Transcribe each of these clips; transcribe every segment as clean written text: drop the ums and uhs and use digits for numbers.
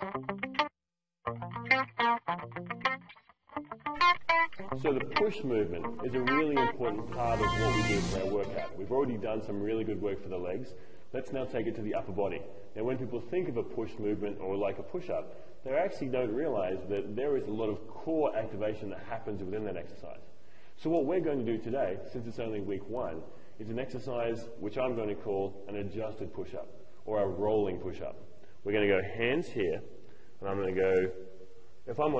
So the push movement is a really important part of what we do for our workout. We've already done some really good work for the legs. Let's now take it to the upper body. Now when people think of a push movement or like a push-up, they actually don't realize that there is a lot of core activation that happens within that exercise. So what we're going to do today, since it's only week 1, is an exercise which I'm going to call an adjusted push-up or a rolling push-up. We're going to go hands here, and I'm going to go, I'm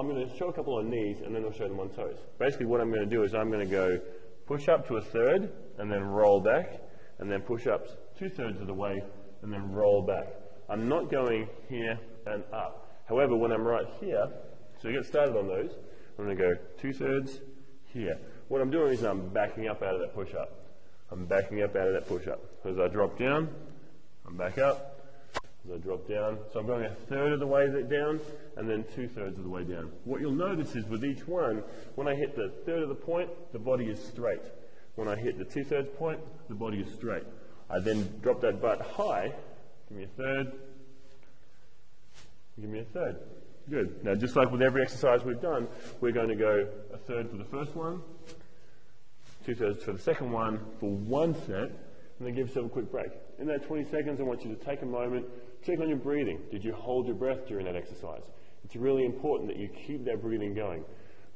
going to show a couple on knees and then I'll show them on toes. Basically what I'm going to do is I'm going to go push up to a third and then roll back, and then push ups 2/3 of the way and then roll back. I'm not going here and up. However, when I'm right here, so to get started on those, I'm going to go 2/3 here. What I'm doing is I'm backing up out of that push-up. I'm backing up out of that push-up. As I drop down, I'm back up. As I drop down, so I'm going 1/3 of the way down and then 2/3 of the way down. What you'll notice is with each one, when I hit the 1/3 of the point, the body is straight. When I hit the 2/3 point, the body is straight. I then drop that butt high, give me 1/3, give me 1/3. Good. Now just like with every exercise we've done, we're going to go 1/3 for the first one, 2/3 for the second one for one set, and then give yourself a quick break. In that 20 seconds, I want you to take a moment, check on your breathing. Did you hold your breath during that exercise? It's really important that you keep that breathing going.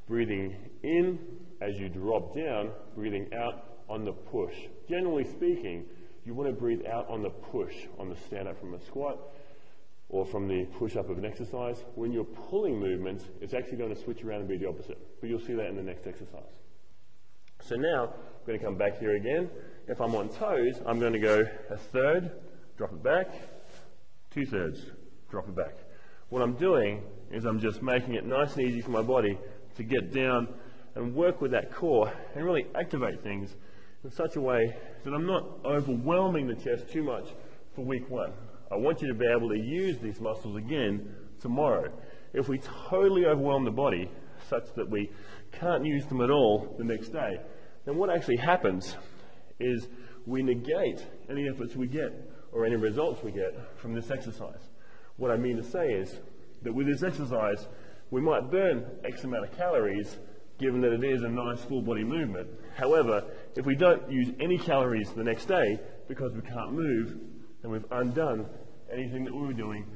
Breathing in as you drop down, breathing out on the push. Generally speaking, you want to breathe out on the push, on the stand up from a squat or from the push up of an exercise. When you're pulling movements, it's actually going to switch around and be the opposite. But you'll see that in the next exercise. So now, I'm going to come back here again. If I'm on toes, I'm going to go 1/3, drop it back, 2/3, drop it back. What I'm doing is I'm just making it nice and easy for my body to get down and work with that core and really activate things in such a way that I'm not overwhelming the chest too much for week 1. I want you to be able to use these muscles again tomorrow. If we totally overwhelm the body such that we can't use them at all the next day, then what actually happens is we negate any efforts we get or any results we get from this exercise. What I mean to say is that with this exercise, we might burn X amount of calories given that it is a nice full body movement. However, if we don't use any calories the next day because we can't move, then we've undone anything that we were doing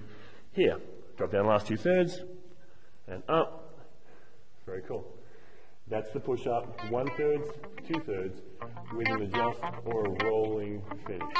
here. Drop down the last 2/3 and up. Very cool. That's the push-up, 1/3, 2/3, with an adjust or a rolling finish.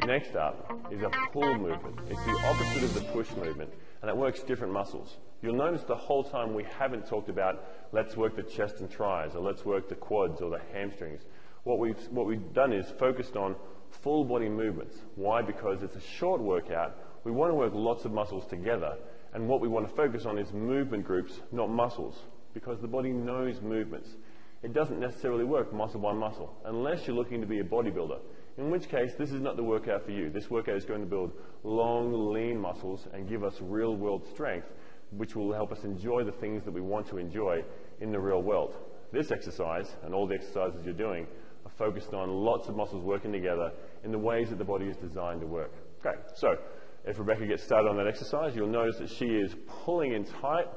Next up is a pull movement. It's the opposite of the push movement, and it works different muscles. You'll notice the whole time we haven't talked about let's work the chest and tris, or let's work the quads or the hamstrings. What we've done is focused on full body movements. Why? Because it's a short workout. We want to work lots of muscles together, and what we want to focus on is movement groups, not muscles, because the body knows movements. It doesn't necessarily work muscle by muscle, unless you're looking to be a bodybuilder, in which case this is not the workout for you. This workout is going to build long, lean muscles and give us real-world strength, which will help us enjoy the things that we want to enjoy in the real world. This exercise, and all the exercises you're doing, are focused on lots of muscles working together in the ways that the body is designed to work. Okay, so if Rebecca gets started on that exercise, you'll notice that she is pulling in tight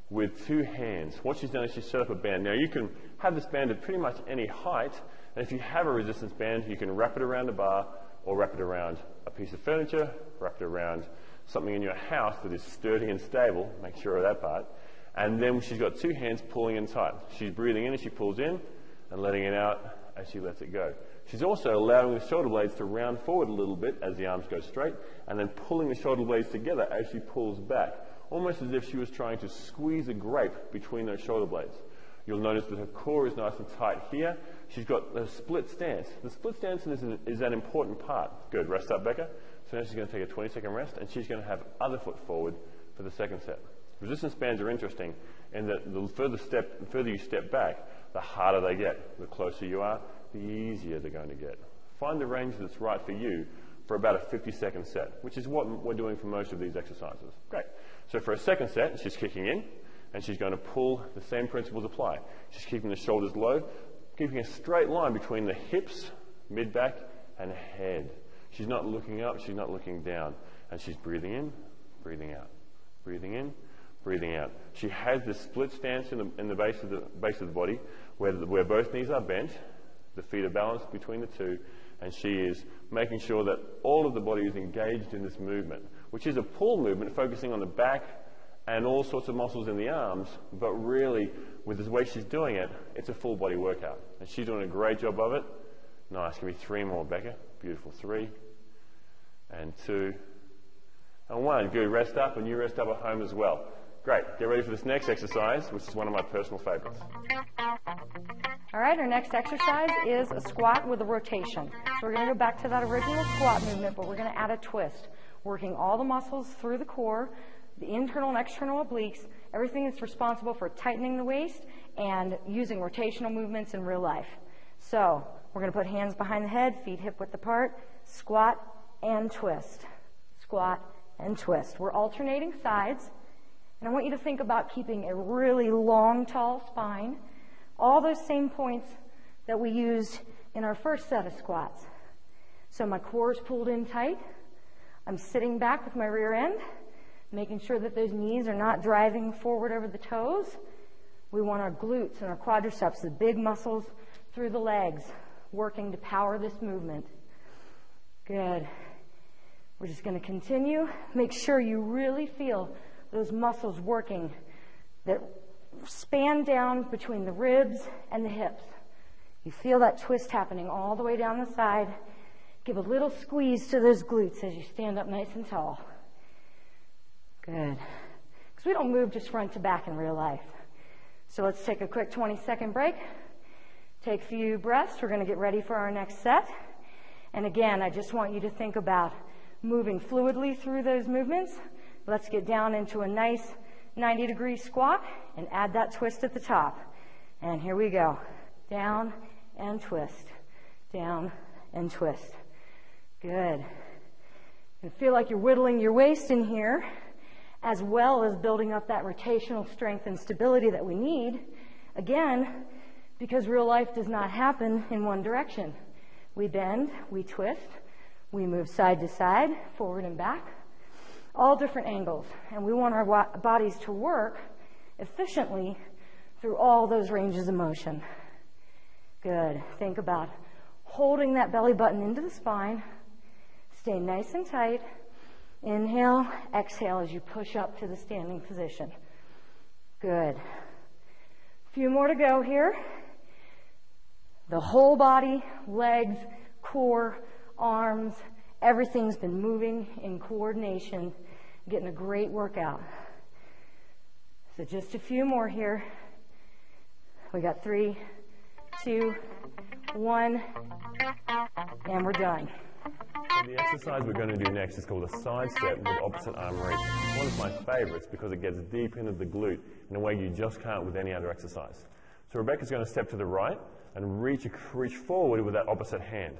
with 2 hands. What she's done is she's set up a band. Now you can have this band at pretty much any height, and if you have a resistance band, you can wrap it around a bar or wrap it around a piece of furniture, wrap it around something in your house that is sturdy and stable, make sure of that part, and then she's got 2 hands pulling in tight. She's breathing in as she pulls in and letting it out as she lets it go. She's also allowing the shoulder blades to round forward a little bit as the arms go straight, and then pulling the shoulder blades together as she pulls back, almost as if she was trying to squeeze a grape between those shoulder blades. You'll notice that her core is nice and tight here. She's got a split stance. The split stance is an important part. Good, rest up, Becca. So now she's going to take a 20-second rest, and she's going to have other foot forward for the second set. Resistance bands are interesting in that the further you step back, the harder they get. The closer you are, the easier they're going to get. Find the range that's right for you for about a 50-second set, which is what we're doing for most of these exercises. Great. So for a second set, she's kicking in, and she's going to pull. The same principles apply. She's keeping the shoulders low, keeping a straight line between the hips, mid-back, and head. She's not looking up, she's not looking down. And she's breathing in, breathing out, breathing in, breathing out. She has this split stance in the base of the body where both knees are bent, the feet are balanced between the two, and she is making sure that all of the body is engaged in this movement, which is a pull movement focusing on the back and all sorts of muscles in the arms, but really, with the way she's doing it, it's a full body workout. And she's doing a great job of it. Nice. Give me 3 more, Becca. Beautiful. 3 and 2 and 1. Good. Rest up, and you rest up at home as well. Great. Get ready for this next exercise, which is one of my personal favorites. All right, our next exercise is a squat with a rotation. So we're going to go back to that original squat movement, but we're going to add a twist, working all the muscles through the core, the internal and external obliques, everything that's responsible for tightening the waist and using rotational movements in real life. So we're going to put hands behind the head, feet hip-width apart, squat and twist, squat and twist. We're alternating sides, and I want you to think about keeping a really long, tall spine, all those same points that we used in our first set of squats. So my core is pulled in tight. I'm sitting back with my rear end, making sure that those knees are not driving forward over the toes. We want our glutes and our quadriceps, the big muscles through the legs, working to power this movement. Good. We're just going to continue. Make sure you really feel those muscles working that span down between the ribs and the hips. You feel that twist happening all the way down the side. Give a little squeeze to those glutes as you stand up nice and tall. Good. Because we don't move just front to back in real life. So let's take a quick 20-second break. Take a few breaths. We're going to get ready for our next set. And again, I just want you to think about moving fluidly through those movements. Let's get down into a nice 90-degree squat and add that twist at the top. And here we go. Down and twist. Down and twist. Good. You feel like you're whittling your waist in here, as well as building up that rotational strength and stability that we need. Again, because real life does not happen in one direction. We bend, we twist, we move side to side, forward and back, all different angles. And we want our bodies to work efficiently through all those ranges of motion. Good. Think about holding that belly button into the spine. Stay nice and tight. Inhale, exhale as you push up to the standing position. Good. A few more to go here. The whole body, legs, core, arms, everything's been moving in coordination, getting a great workout. So just a few more here. We got 3, 2, 1, and we're done. The exercise we're going to do next is called a side step with opposite arm reach. It's one of my favorites because it gets deep into the glute in a way you just can't with any other exercise. So Rebecca's going to step to the right and reach forward with that opposite hand.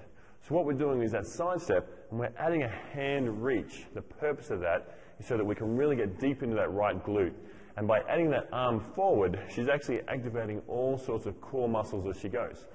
So what we're doing is that side step, and we're adding a hand reach. The purpose of that is so that we can really get deep into that right glute. And by adding that arm forward, she's actually activating all sorts of core muscles as she goes.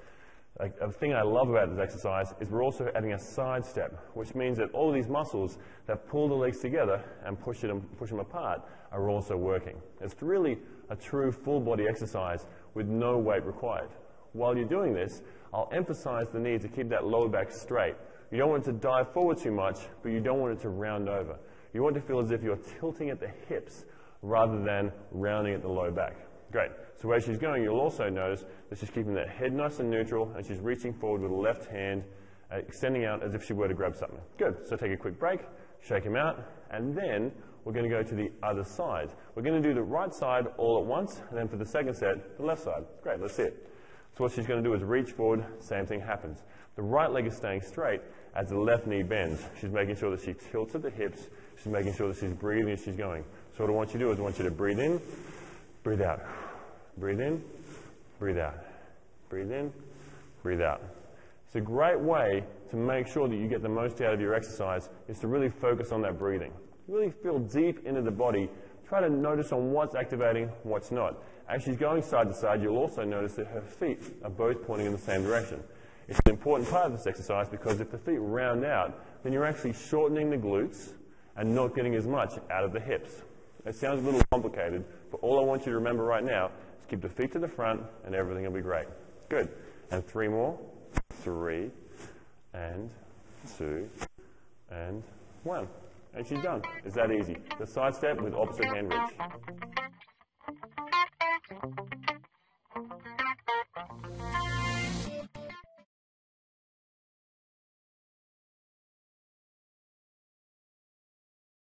A thing I love about this exercise is we're also adding a side step, which means that all of these muscles that pull the legs together and push them apart are also working. It's really a true full body exercise with no weight required. While you're doing this, I'll emphasize the need to keep that lower back straight. You don't want it to dive forward too much, but you don't want it to round over. You want to feel as if you're tilting at the hips rather than rounding at the low back. Great. So as she's going, you'll also notice that she's keeping that head nice and neutral, and she's reaching forward with the left hand, extending out as if she were to grab something. Good. So take a quick break, shake him out, and then we're going to go to the other side. We're going to do the right side all at once, and then for the second set, the left side. Great. Let's see it. So what she's going to do is reach forward, same thing happens. The right leg is staying straight as the left knee bends. She's making sure that she tilts at the hips. She's making sure that she's breathing as she's going. So what I want you to do is I want you to breathe in, breathe out. Breathe in, breathe out. Breathe in, breathe out. It's a great way to make sure that you get the most out of your exercise is to really focus on that breathing. Really feel deep into the body. Try to notice on what's activating, what's not. As she's going side to side, you'll also notice that her feet are both pointing in the same direction. It's an important part of this exercise because if the feet round out, then you're actually shortening the glutes and not getting as much out of the hips. It sounds a little complicated, but all I want you to remember right now is keep the feet to the front and everything will be great. Good. And 3 more. 3, and 2, and 1. And she's done. It's that easy. The side step with opposite hand reach.